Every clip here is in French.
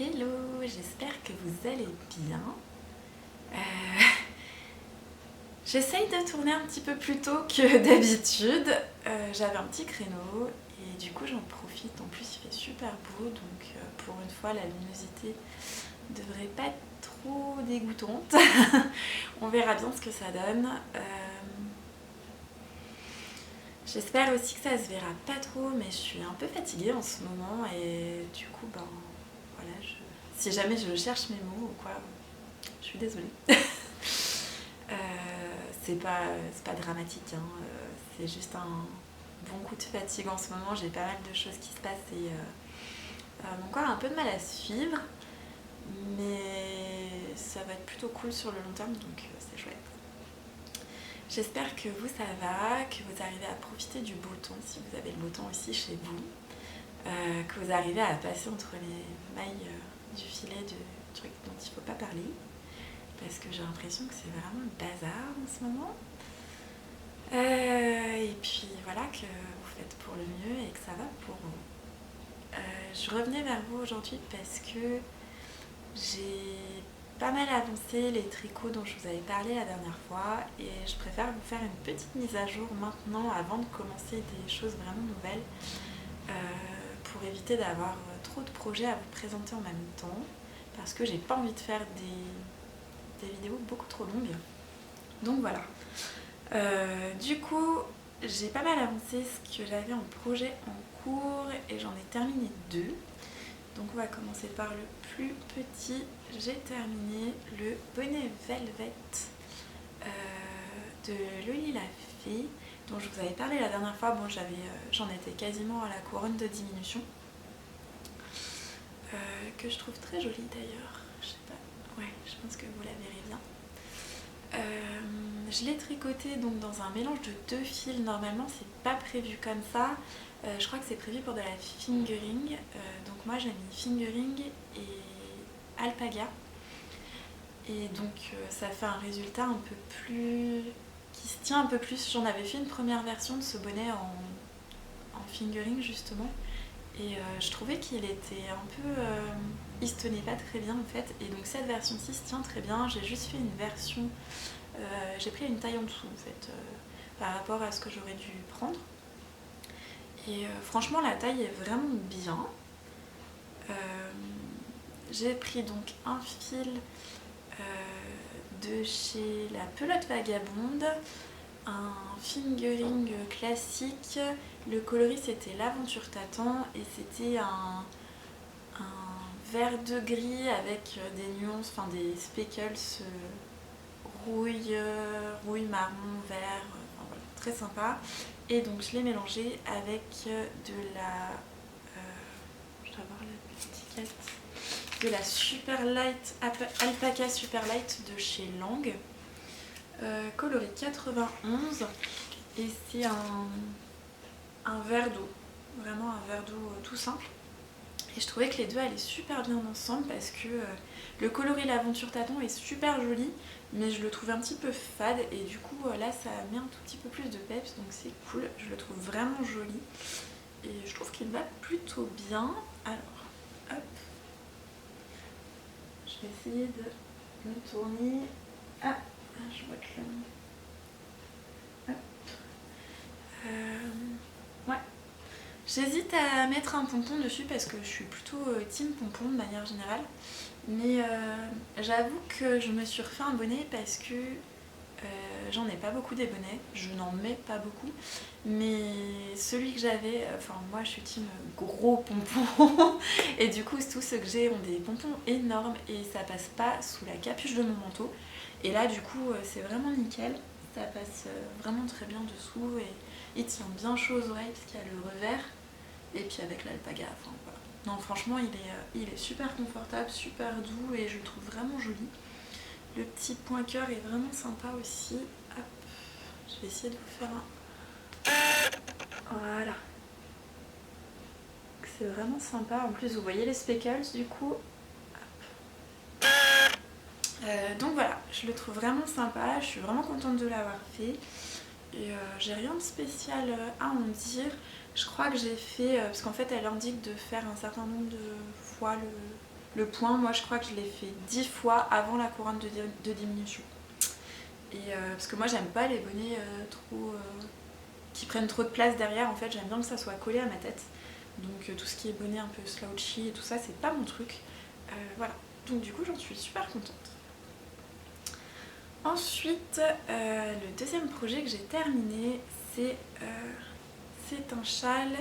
Hello, j'espère que vous allez bien. J'essaye de tourner un petit peu plus tôt que d'habitude. J'avais un petit créneau et du coup j'en profite. En plus il fait super beau, donc pour une fois la luminosité devrait pas être trop dégoûtante. On verra bien ce que ça donne. J'espère aussi que ça se verra pas trop, mais je suis un peu fatiguée en ce moment et du coup voilà, si jamais je cherche mes mots ou quoi, je suis désolée. C'est pas dramatique, hein. C'est juste un bon coup de fatigue en ce moment. J'ai pas mal de choses qui se passent et mon corps a un peu de mal à suivre, mais ça va être plutôt cool sur le long terme, donc c'est chouette. J'espère que vous ça va, que vous arrivez à profiter du beau temps si vous avez le beau temps aussi chez vous, que vous arrivez à passer entre les mailles du filet de trucs dont il ne faut pas parler, parce que j'ai l'impression que c'est vraiment le bazar en ce moment. Et puis voilà, que vous faites pour le mieux et que ça va pour vous. Je revenais vers vous aujourd'hui parce que j'ai pas mal avancé les tricots dont je vous avais parlé la dernière fois et je préfère vous faire une petite mise à jour maintenant avant de commencer des choses vraiment nouvelles, pour éviter d'avoir trop de projets à vous présenter en même temps, parce que j'ai pas envie de faire des vidéos beaucoup trop longues. Donc voilà. Du coup, j'ai pas mal avancé ce que j'avais en projet en cours et j'en ai terminé 2. Donc on va commencer par le plus petit. J'ai terminé le bonnet Velvet de Loli la Fée, dont je vous avais parlé la dernière fois. Bon, j'en étais quasiment à la couronne de diminution, que je trouve très jolie d'ailleurs. Je sais pas, ouais, je pense que vous la verrez bien. Je l'ai tricoté donc dans un mélange de 2 fils. Normalement c'est pas prévu comme ça, je crois que c'est prévu pour de la fingering, donc moi j'ai mis fingering et alpaga et donc ça fait un résultat un peu plus qui se tient un peu plus. J'en avais fait une première version de ce bonnet en fingering justement et je trouvais qu'il était un peu il se tenait pas très bien en fait, et donc cette version-ci se tient très bien. J'ai juste fait une version, j'ai pris une taille en dessous en fait, par rapport à ce que j'aurais dû prendre. Et franchement la taille est vraiment bien. J'ai pris donc un fil de chez La Pelote Vagabonde, un fingering classique. Le coloris c'était l'Aventure T'attend et c'était un vert de gris avec des nuances, enfin des speckles rouille, marron, vert, enfin voilà, très sympa. Et donc je l'ai mélangé avec de la, je dois voir l'étiquette, de la Super Light, Alpaca Super Light de chez Lang, coloris 91, et c'est un verre d'eau, vraiment un verre d'eau tout simple. Et je trouvais que les deux allaient super bien ensemble parce que le coloris L'Aventure T'attend est super joli, mais je le trouve un petit peu fade et du coup là ça met un tout petit peu plus de peps, donc c'est cool. Je le trouve vraiment joli et je trouve qu'il va plutôt bien. Alors, hop, je vais essayer de me tourner. Ah, je vois que le... Hop. Ouais. J'hésite à mettre un pompon dessus parce que je suis plutôt team pompon de manière générale. Mais j'avoue que je me suis refait un bonnet parce que j'en ai pas beaucoup des bonnets, je n'en mets pas beaucoup. Mais celui que j'avais, enfin moi je suis team gros pompons et du coup tous ceux que j'ai ont des pompons énormes et ça passe pas sous la capuche de mon manteau. Et là du coup c'est vraiment nickel, ça passe vraiment très bien dessous et il tient bien chaud aux oreilles parce qu'il y a le revers. Et puis avec l'alpaga, enfin voilà. Non franchement il est super confortable, super doux et je le trouve vraiment joli. Le petit point cœur est vraiment sympa aussi. Hop, je vais essayer de vous faire un... Voilà. C'est vraiment sympa. En plus vous voyez les speckles du coup. Donc voilà, je le trouve vraiment sympa, je suis vraiment contente de l'avoir fait. Et j'ai rien de spécial à en dire. Je crois que j'ai fait, parce qu'en fait elle indique de faire un certain nombre de fois Le point, moi je crois que je l'ai fait 10 fois avant la couronne de diminution. Et parce que moi j'aime pas les bonnets trop qui prennent trop de place derrière, en fait j'aime bien que ça soit collé à ma tête. Donc tout ce qui est bonnet un peu slouchy et tout ça, c'est pas mon truc. Voilà, donc du coup j'en suis super contente. Ensuite, le deuxième projet que j'ai terminé, c'est un châle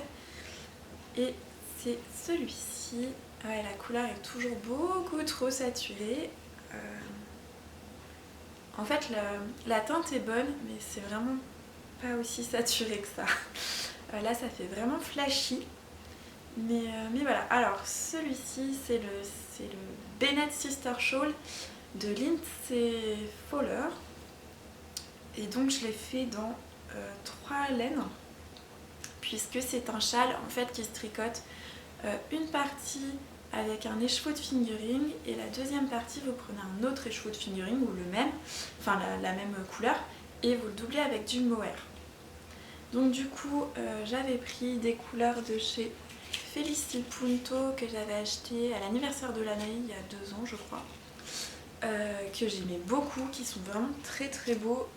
et c'est celui-ci. Ouais, la couleur est toujours beaucoup trop saturée. En fait, la teinte est bonne, mais c'est vraiment pas aussi saturé que ça. Là, ça fait vraiment flashy. Mais voilà. Alors, celui-ci, c'est le Bennett Sister Shawl de Lindsay Fowler. Et donc, je l'ai fait dans 3 laines, puisque c'est un châle en fait qui se tricote une partie avec un écheveau de fingering et la deuxième partie vous prenez un autre écheveau de fingering ou le même, enfin la même couleur, et vous le doublez avec du mohair. Donc du coup j'avais pris des couleurs de chez Felicity Punto que j'avais acheté à l'anniversaire de l'année il y a 2 ans je crois, que j'aimais beaucoup, qui sont vraiment très très beaux.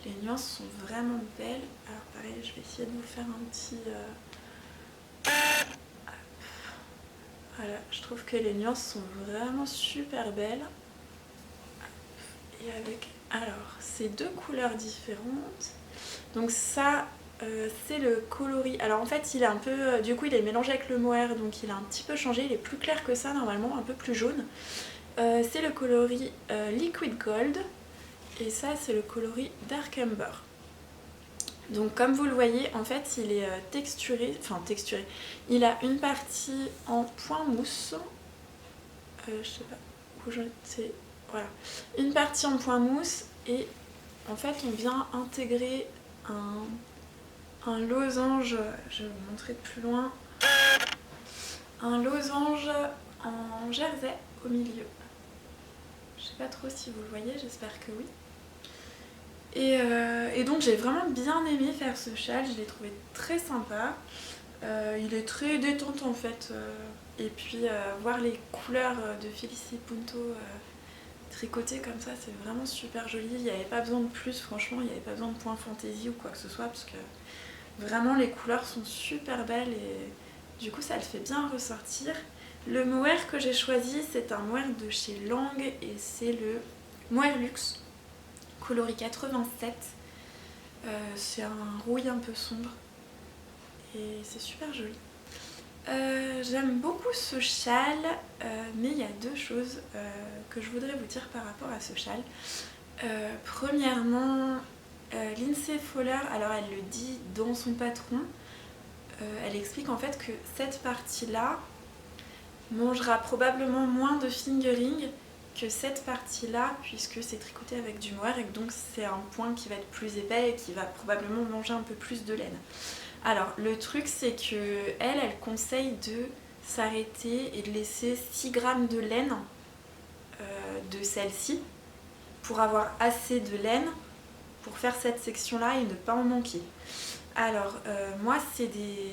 Les nuances sont vraiment belles. Alors pareil, je vais essayer de vous faire un petit... Voilà, je trouve que les nuances sont vraiment super belles. Et avec, alors, ces 2 couleurs différentes. Donc ça, c'est le coloris. Alors en fait, il est un peu... du coup, il est mélangé avec le mohair, donc il a un petit peu changé. Il est plus clair que ça, normalement, un peu plus jaune. C'est le coloris Liquid Gold. Et ça, c'est le coloris Dark Amber. Donc comme vous le voyez, en fait il est texturé, il a une partie en point mousse, je sais pas où c'est, voilà, une partie en point mousse et en fait on vient intégrer un losange, je vais vous montrer de plus loin, un losange en jersey au milieu. Je sais pas trop si vous le voyez, j'espère que oui. Et donc j'ai vraiment bien aimé faire ce châle, je l'ai trouvé très sympa. Il est très détente en fait. Et puis voir les couleurs de Felicity Punto tricotées comme ça, c'est vraiment super joli. Il n'y avait pas besoin de plus, franchement, il n'y avait pas besoin de point fantaisie ou quoi que ce soit, parce que vraiment les couleurs sont super belles et du coup ça le fait bien ressortir. Le mohair que j'ai choisi, c'est un mohair de chez Lang et c'est le mohair luxe. Coloris 87, c'est un rouille un peu sombre et c'est super joli. J'aime beaucoup ce châle, mais il y a 2 choses que je voudrais vous dire par rapport à ce châle. Premièrement, Lindsay Fowler, alors elle le dit dans son patron, elle explique en fait que cette partie-là mangera probablement moins de fingering que cette partie-là, puisque c'est tricoté avec du mohair et que donc c'est un point qui va être plus épais et qui va probablement manger un peu plus de laine. Alors le truc c'est que elle conseille de s'arrêter et de laisser 6 grammes de laine de celle-ci pour avoir assez de laine pour faire cette section-là et ne pas en manquer. Alors moi c'est des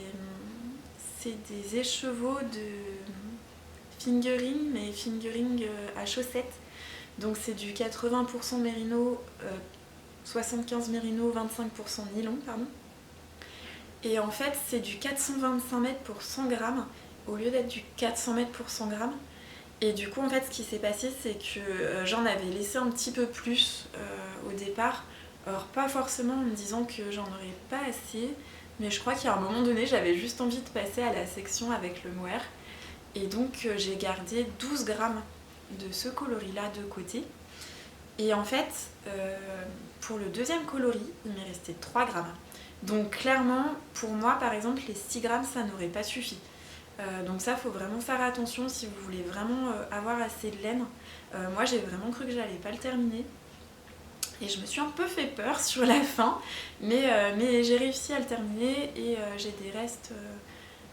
écheveaux de fingering, mais fingering à chaussettes. Donc c'est du 80% mérino, 75 mérino, 25% nylon, pardon. Et en fait c'est du 425 mètres pour 100 grammes au lieu d'être du 400 mètres pour 100 grammes. Et du coup en fait ce qui s'est passé c'est que j'en avais laissé un petit peu plus au départ. Alors pas forcément en me disant que j'en aurais pas assez, mais je crois qu'à un moment donné j'avais juste envie de passer à la section avec le mohair. Et donc j'ai gardé 12 grammes de ce coloris là de côté. Et en fait pour le deuxième coloris il m'est resté 3 grammes. Donc clairement pour moi par exemple les 6 grammes ça n'aurait pas suffi. Donc ça faut vraiment faire attention si vous voulez vraiment avoir assez de laine. Moi j'ai vraiment cru que j'allais pas le terminer. Et je me suis un peu fait peur sur la fin, mais j'ai réussi à le terminer et j'ai des restes.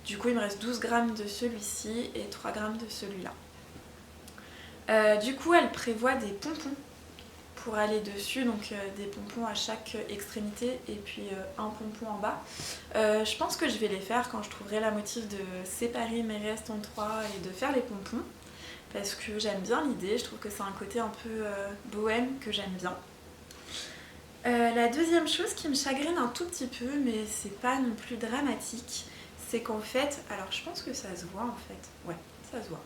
Du coup il me reste 12 grammes de celui-ci et 3 grammes de celui-là. Du coup elle prévoit des pompons pour aller dessus, donc des pompons à chaque extrémité et puis un pompon en bas. Je pense que je vais les faire quand je trouverai la motive de séparer mes restes en 3 et de faire les pompons, parce que j'aime bien l'idée, je trouve que c'est un côté un peu bohème que j'aime bien. La deuxième chose qui me chagrine un tout petit peu, mais c'est pas non plus dramatique, c'est qu'en fait, alors je pense que ça se voit en fait, ouais, ça se voit.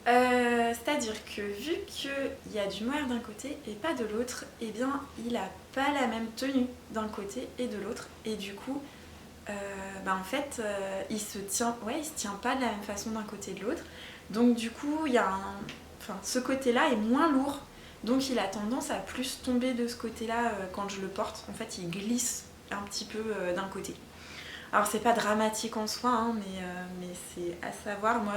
C'est-à-dire que vu qu'il y a du mohair d'un côté et pas de l'autre, eh bien il a pas la même tenue d'un côté et de l'autre, et du coup, en fait, il se tient pas de la même façon d'un côté et de l'autre. Donc du coup, ce côté-là est moins lourd. Donc il a tendance à plus tomber de ce côté-là quand je le porte. En fait, il glisse un petit peu d'un côté. Alors c'est pas dramatique en soi, hein, mais c'est à savoir. Moi,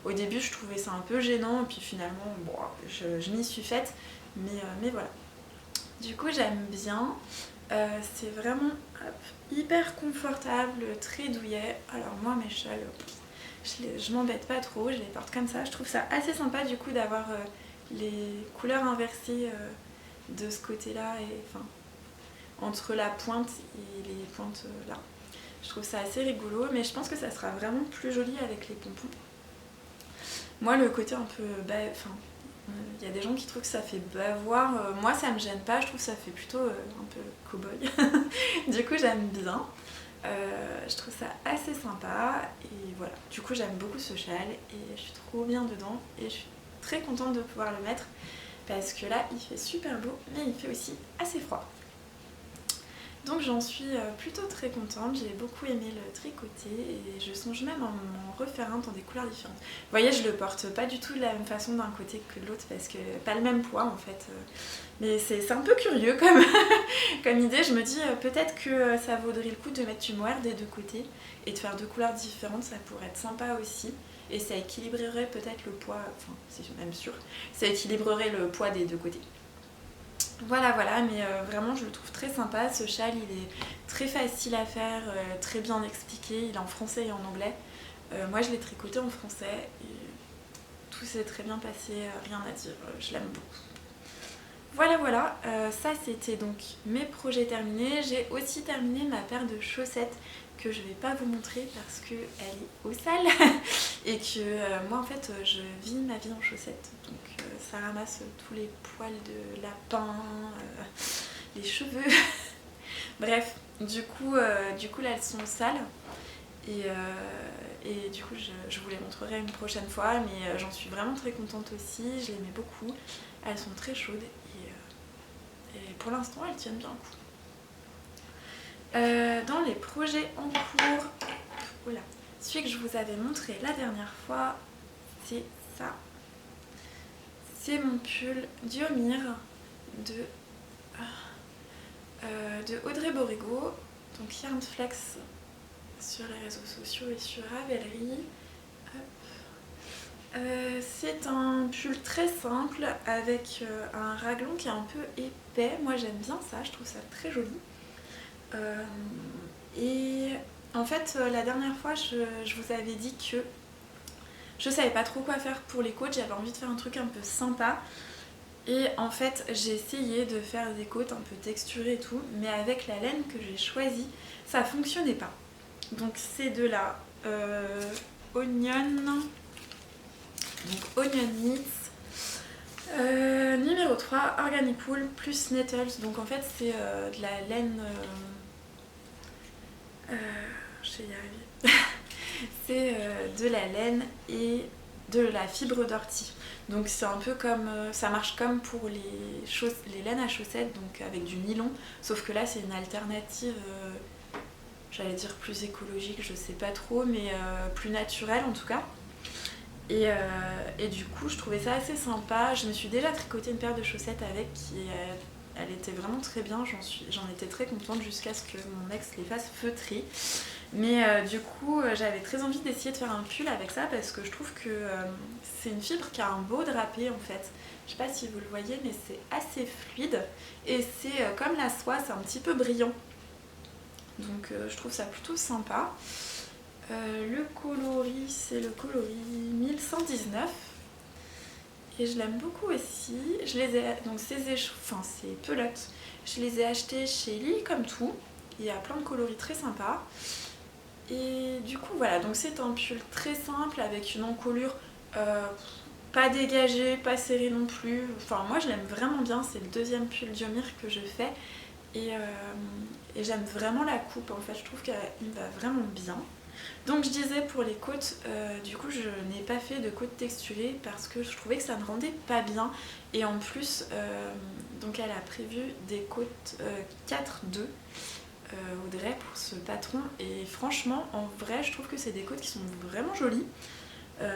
au début, je trouvais ça un peu gênant, et puis finalement, bon, je m'y suis faite. Mais voilà. Du coup, j'aime bien. C'est vraiment hyper confortable, très douillet. Alors moi, mes châles, je m'embête pas trop, je les porte comme ça. Je trouve ça assez sympa du coup d'avoir les couleurs inversées de ce côté-là, et enfin entre la pointe et les pointes là. Je trouve ça assez rigolo, mais je pense que ça sera vraiment plus joli avec les pompons. Moi, le côté un peu il y a des gens qui trouvent que ça fait bavoir. Moi, ça me gêne pas, je trouve que ça fait plutôt un peu cow-boy. Du coup, j'aime bien. Je trouve ça assez sympa, et voilà. Du coup, j'aime beaucoup ce châle et je suis trop bien dedans, et je suis très contente de pouvoir le mettre parce que là, il fait super beau, mais il fait aussi assez froid. Donc j'en suis plutôt très contente, j'ai beaucoup aimé le tricoter et je songe même à m'en refaire un dans des couleurs différentes. Vous voyez, je le porte pas du tout de la même façon d'un côté que de l'autre parce que pas le même poids en fait. Mais c'est un peu curieux comme idée. Je me dis peut-être que ça vaudrait le coup de mettre du mohair des deux côtés et de faire deux couleurs différentes, ça pourrait être sympa aussi. Et ça équilibrerait peut-être le poids, enfin c'est même sûr, ça équilibrerait le poids des deux côtés. Voilà, mais vraiment je le trouve très sympa. Ce châle, il est très facile à faire, très bien expliqué. Il est en français et en anglais. Moi je l'ai tricoté en français et tout s'est très bien passé, rien à dire, je l'aime beaucoup. Voilà, ça c'était donc mes projets terminés. J'ai aussi terminé ma paire de chaussettes que je vais pas vous montrer parce qu'elle est au sale et que moi en fait je vis ma vie en chaussettes, donc ça ramasse tous les poils de lapin, les cheveux, bref, du coup là elles sont sales et du coup je vous les montrerai une prochaine fois, mais j'en suis vraiment très contente aussi, je les mets beaucoup, elles sont très chaudes et pour l'instant elles tiennent bien le coup. Dans les projets en cours, voilà, celui que je vous avais montré la dernière fois, c'est ça. C'est mon pull Diomir de Audrey Borrego, donc Yarnflex sur les réseaux sociaux et sur Ravelry. C'est un pull très simple avec un raglan qui est un peu épais. Moi j'aime bien ça, je trouve ça très joli. Et en fait la dernière fois je vous avais dit que je savais pas trop quoi faire pour les côtes, j'avais envie de faire un truc un peu sympa. Et en fait j'ai essayé de faire des côtes un peu texturées et tout, mais avec la laine que j'ai choisie, ça fonctionnait pas. Donc c'est de la Onion Knits numéro 3, Organic Wool plus Nettles. Donc en fait c'est de la laine... je vais y arriver. C'est de la laine et de la fibre d'ortie. Donc c'est un peu comme... ça marche comme pour les laines à chaussettes, donc avec du nylon. Sauf que là c'est une alternative, j'allais dire plus écologique, je sais pas trop, mais plus naturelle en tout cas. Et du coup je trouvais ça assez sympa. Je me suis déjà tricoté une paire de chaussettes avec elle était vraiment très bien, j'en étais très contente jusqu'à ce que mon ex les fasse feutrer. Mais du coup j'avais très envie d'essayer de faire un pull avec ça parce que je trouve que c'est une fibre qui a un beau drapé en fait. Je sais pas si vous le voyez, mais c'est assez fluide et c'est comme la soie, c'est un petit peu brillant. Donc je trouve ça plutôt sympa. Le coloris, c'est le coloris 1119. Et je l'aime beaucoup aussi. Je les ai, donc ces pelotes, je les ai achetées chez Lily comme tout. Il y a plein de coloris très sympas. Et du coup voilà, donc c'est un pull très simple avec une encolure pas dégagée, pas serrée non plus. Enfin moi je l'aime vraiment bien, c'est le deuxième pull Diomir que je fais. Et j'aime vraiment la coupe en fait, je trouve qu'elle me va vraiment bien. Donc je disais pour les côtes, du coup je n'ai pas fait de côtes texturées parce que je trouvais que ça ne rendait pas bien. Et en plus, donc elle a prévu des côtes 4-2 Audrey pour ce patron. Et franchement, en vrai, je trouve que c'est des côtes qui sont vraiment jolies.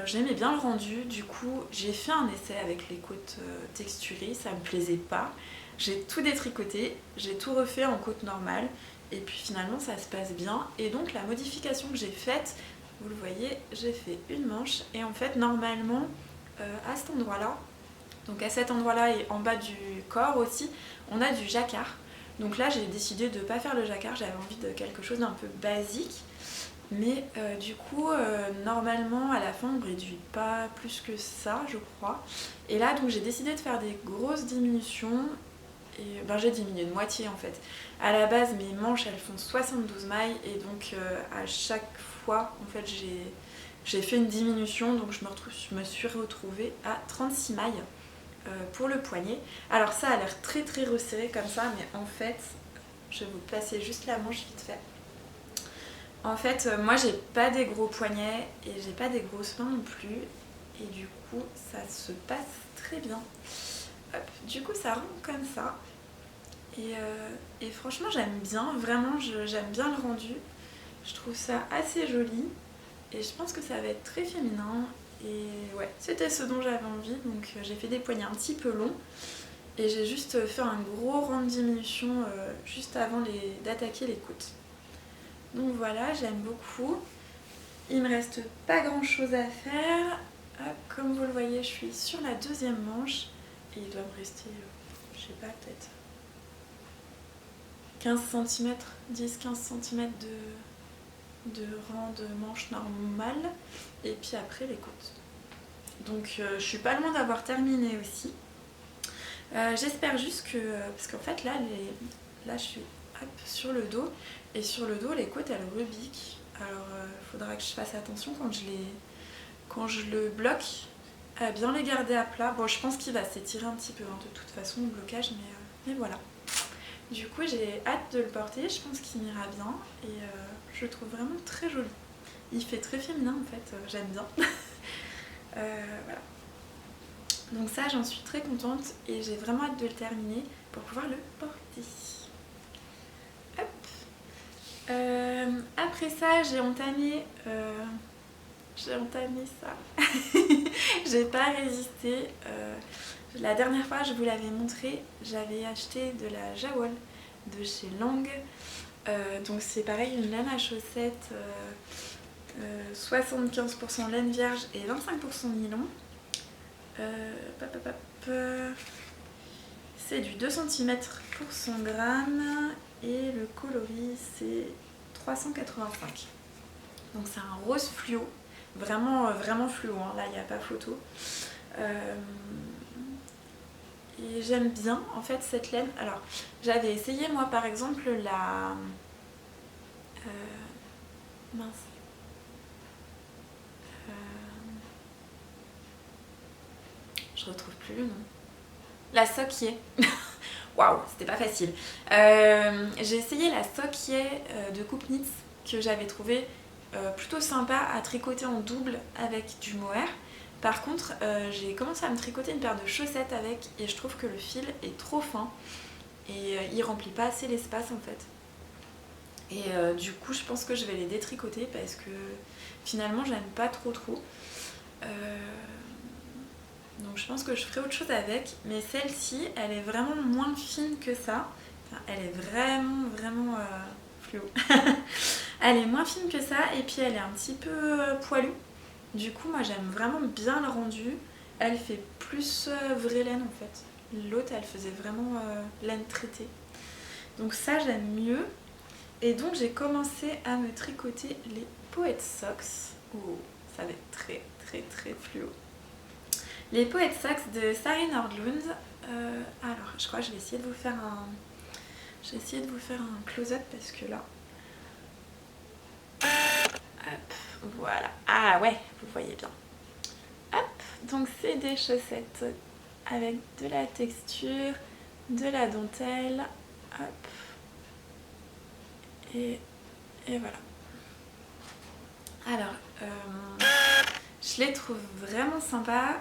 J'aimais bien le rendu, du coup j'ai fait un essai avec les côtes texturées, ça me plaisait pas. J'ai tout détricoté, j'ai tout refait en côte normale. Et puis finalement ça se passe bien. Et donc la modification que j'ai faite, vous le voyez, j'ai fait une manche. Et en fait normalement à cet endroit là, donc à cet endroit là et en bas du corps aussi, on a du jacquard. Donc là j'ai décidé de ne pas faire le jacquard, j'avais envie de quelque chose d'un peu basique. Mais du coup normalement à la fin on réduit pas plus que ça je crois. Et là donc j'ai décidé de faire des grosses diminutions. Et ben, j'ai diminué de moitié en fait. À la base mes manches elles font 72 mailles et donc à chaque fois en fait j'ai fait une diminution, donc je me suis retrouvée à 36 mailles pour le poignet. Alors ça a l'air très très resserré comme ça, mais en fait je vais vous passer juste la manche vite fait. En fait moi j'ai pas des gros poignets et j'ai pas des grosses mains non plus et du coup ça se passe très bien. Hop, du coup ça rend comme ça et franchement j'aime bien, vraiment j'aime bien le rendu, je trouve ça assez joli et je pense que ça va être très féminin et ouais c'était ce dont j'avais envie, donc j'ai fait des poignets un petit peu longs et j'ai juste fait un gros rang de diminution juste avant d'attaquer les côtes. Donc voilà, j'aime beaucoup, il me reste pas grand chose à faire. Hop, comme vous le voyez je suis sur la deuxième manche et il doit me rester je sais pas peut-être 15 cm, 10-15 cm de rang de manche normale et puis après les côtes. Donc je suis pas loin d'avoir terminé aussi. J'espère juste que, parce qu'en fait là je suis hop, sur le dos et sur le dos les côtes elles rebiquent. Alors il faudra que je fasse attention quand je le bloque à bien les garder à plat. Bon je pense qu'il va s'étirer un petit peu hein, de toute façon le blocage, mais voilà. Du coup j'ai hâte de le porter, je pense qu'il m'ira bien et je le trouve vraiment très joli. Il fait très féminin en fait, j'aime bien. Voilà. Donc ça j'en suis très contente et j'ai vraiment hâte de le terminer pour pouvoir le porter. Hop. Après ça j'ai entamé ça. J'ai pas résisté. La dernière fois je vous l'avais montré, j'avais acheté de la Jawol de chez Lang. Donc c'est pareil, une laine à chaussettes 75% laine vierge et 25% nylon. C'est du 2 cm pour 100 g et le coloris c'est 385. Donc c'est un rose fluo, vraiment, vraiment fluo, hein. Là il n'y a pas photo. Et j'aime bien en fait cette laine. Alors j'avais essayé moi par exemple la mince je retrouve plus le nom. La Soquier. Waouh, c'était pas facile. J'ai essayé la Soquier de Coupe Knits que j'avais trouvé plutôt sympa à tricoter en double avec du mohair. Par contre, j'ai commencé à me tricoter une paire de chaussettes avec et je trouve que le fil est trop fin et il remplit pas assez l'espace en fait. Et du coup, je pense que je vais les détricoter parce que finalement, j'aime pas trop. Donc je pense que je ferai autre chose avec, mais celle-ci, elle est vraiment moins fine que ça. Enfin, elle est vraiment fluo. Elle est moins fine que ça et puis elle est un petit peu poilue. Du coup, moi j'aime vraiment bien le rendu. Elle fait plus vraie laine en fait. L'autre, elle faisait vraiment laine traitée. Donc ça, j'aime mieux. Et donc j'ai commencé à me tricoter les Poet Socks. Oh, ça va être très fluo. Les Poet Socks de Sari Nordlund. Alors, je crois que je vais essayer de vous faire un close-up parce que là... Hop, voilà. Ah ouais, vous voyez bien. Hop, donc c'est des chaussettes avec de la texture, de la dentelle. Hop. Et voilà. Alors, je les trouve vraiment sympas.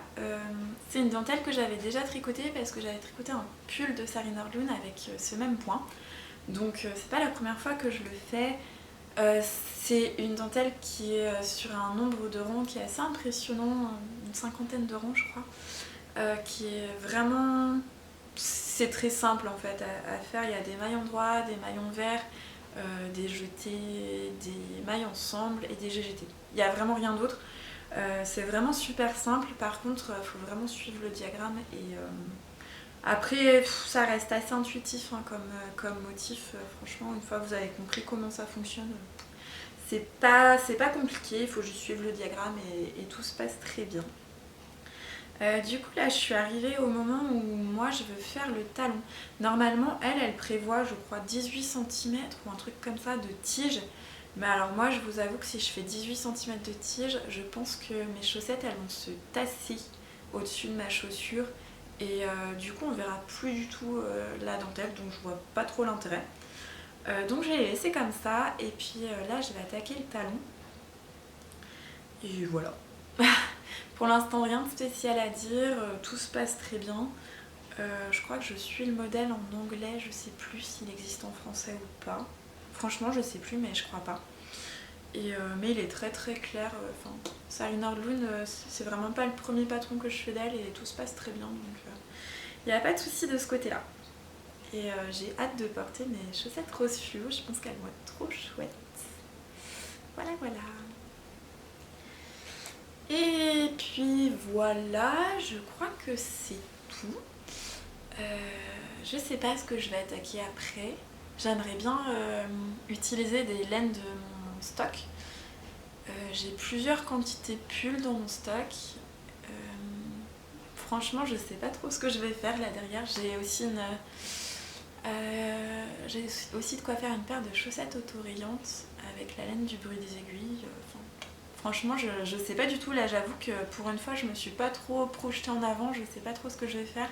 C'est une dentelle que j'avais déjà tricotée parce que j'avais tricoté un pull de Sari Nordlund avec ce même point. Donc c'est pas la première fois que je le fais. C'est une dentelle qui est sur un nombre de rangs qui est assez impressionnant, une 50aine de rangs je crois, qui est vraiment... C'est très simple en fait à faire. Il y a des mailles endroits, des mailles envers, des jetés, des mailles ensemble et des GGT. Il n'y a vraiment rien d'autre. C'est vraiment super simple. Par contre, il faut vraiment suivre le diagramme et après ça reste assez intuitif hein, comme motif. Franchement, une fois que vous avez compris comment ça fonctionne, c'est pas compliqué. Il faut juste suivre le diagramme et tout se passe très bien. Du coup là je suis arrivée au moment où moi je veux faire le talon. Normalement elle prévoit je crois 18 cm ou un truc comme ça de tige. Mais alors moi je vous avoue que si je fais 18 cm de tige, je pense que mes chaussettes elles vont se tasser au-dessus de ma chaussure. Et du coup on verra plus du tout la dentelle, donc je vois pas trop l'intérêt. Donc je vais les laisser comme ça et puis là je vais attaquer le talon. Et voilà. Pour l'instant rien de spécial à dire, tout se passe très bien. Je crois que je suis le modèle en anglais, je sais plus s'il existe en français ou pas. Franchement je sais plus mais je crois pas. Mais il est très très clair. Sari Nordlund, c'est vraiment pas le premier patron que je fais d'elle et tout se passe très bien. Donc il n'y a pas de souci de ce côté-là. Et j'ai hâte de porter mes chaussettes rose fluo, je pense qu'elles vont être trop chouettes. Voilà voilà. Et puis voilà, je crois que c'est tout. Je sais pas ce que je vais attaquer après. J'aimerais bien utiliser des laines de mon stock. J'ai plusieurs quantités pulls dans mon stock. Franchement, je sais pas trop ce que je vais faire là derrière. J'ai aussi de quoi faire une paire de chaussettes autorayantes avec la laine du bruit des aiguilles. Franchement, je sais pas du tout. Là, j'avoue que pour une fois, je me suis pas trop projetée en avant. Je sais pas trop ce que je vais faire.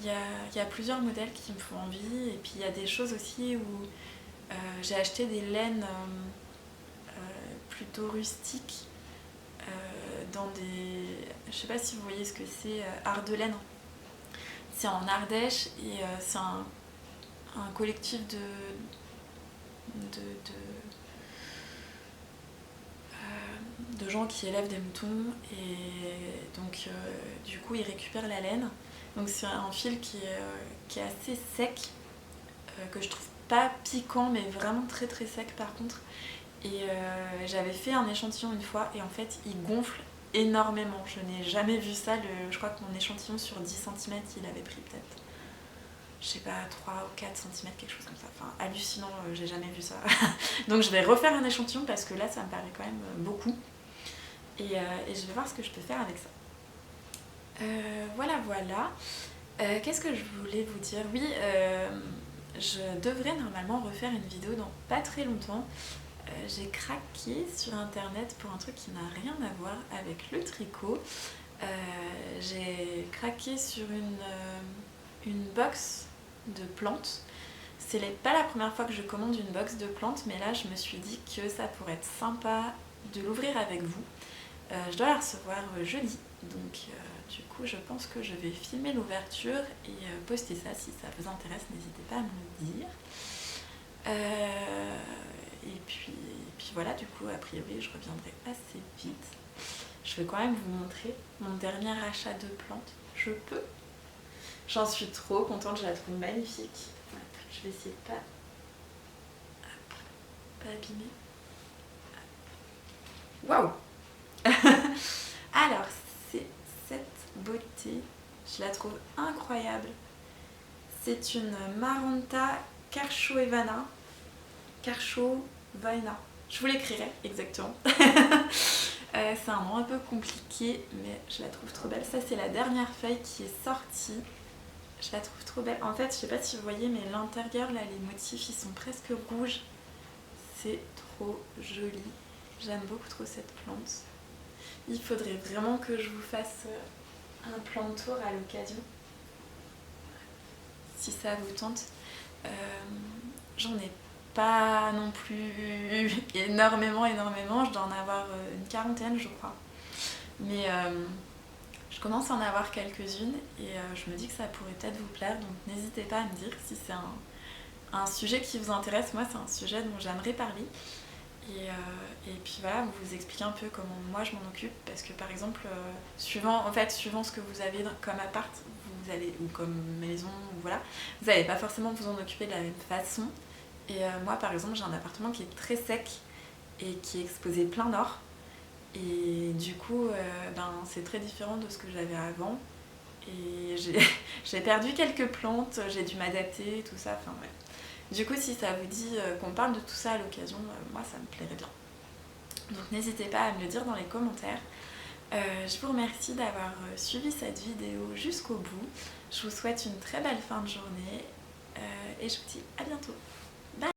Y a plusieurs modèles qui me font envie. Et puis, il y a des choses aussi où j'ai acheté des laines plutôt rustiques dans des... Je sais pas si vous voyez ce que c'est, Ardelaine. C'est en Ardèche et c'est un collectif de gens qui élèvent des moutons et donc du coup ils récupèrent la laine. Donc c'est un fil qui est assez sec, que je trouve pas piquant mais vraiment très très sec par contre. Et j'avais fait un échantillon une fois et en fait il gonfle énormément. Je n'ai jamais vu ça. Je crois que mon échantillon sur 10 cm il avait pris peut-être, je sais pas, 3 ou 4 cm, quelque chose comme ça. Enfin hallucinant, j'ai jamais vu ça. Donc je vais refaire un échantillon parce que là ça me paraît quand même beaucoup. Et je vais voir ce que je peux faire avec ça. Voilà. Qu'est-ce que je voulais vous dire? Oui, je devrais normalement refaire une vidéo dans pas très longtemps. J'ai craqué sur internet pour un truc qui n'a rien à voir avec le tricot. J'ai craqué sur une box de plantes. C'est pas la première fois que je commande une box de plantes, mais là je me suis dit que ça pourrait être sympa de l'ouvrir avec vous. Je dois la recevoir jeudi, donc du coup je pense que je vais filmer l'ouverture et poster ça. Si ça vous intéresse, n'hésitez pas à me le dire. Et puis voilà, du coup a priori je reviendrai assez vite. Je vais quand même vous montrer mon dernier achat de plantes. Je peux. J'en suis trop contente, je la trouve magnifique. Je vais essayer de pas abîmer. Waouh. Alors c'est cette beauté, je la trouve incroyable. C'est une Maranta Karchovana. Je vous l'écrirai exactement. C'est un nom un peu compliqué, mais je la trouve trop belle. Ça, c'est la dernière feuille qui est sortie. Je la trouve trop belle. En fait, je sais pas si vous voyez, mais l'intérieur, là, les motifs, ils sont presque rouges. C'est trop joli. J'aime beaucoup trop cette plante. Il faudrait vraiment que je vous fasse un plan de tour à l'occasion. Si ça vous tente. J'en ai pas non plus énormément. Je dois en avoir une quarantaine, je crois. Mais je commence à en avoir quelques-unes et je me dis que ça pourrait peut-être vous plaire. Donc n'hésitez pas à me dire si c'est un sujet qui vous intéresse. Moi, c'est un sujet dont j'aimerais parler. Et puis voilà, vous expliquer un peu comment moi je m'en occupe. Parce que par exemple, suivant ce que vous avez comme appart, vous allez, ou comme maison, ou voilà, vous n'allez pas forcément vous en occuper de la même façon. Et moi par exemple, j'ai un appartement qui est très sec et qui est exposé plein nord. Et du coup, c'est très différent de ce que j'avais avant. Et j'ai perdu quelques plantes, j'ai dû m'adapter, tout ça. Enfin, ouais. Du coup, si ça vous dit qu'on parle de tout ça à l'occasion, moi ça me plairait bien. Donc n'hésitez pas à me le dire dans les commentaires. Je vous remercie d'avoir suivi cette vidéo jusqu'au bout. Je vous souhaite une très belle fin de journée et je vous dis à bientôt.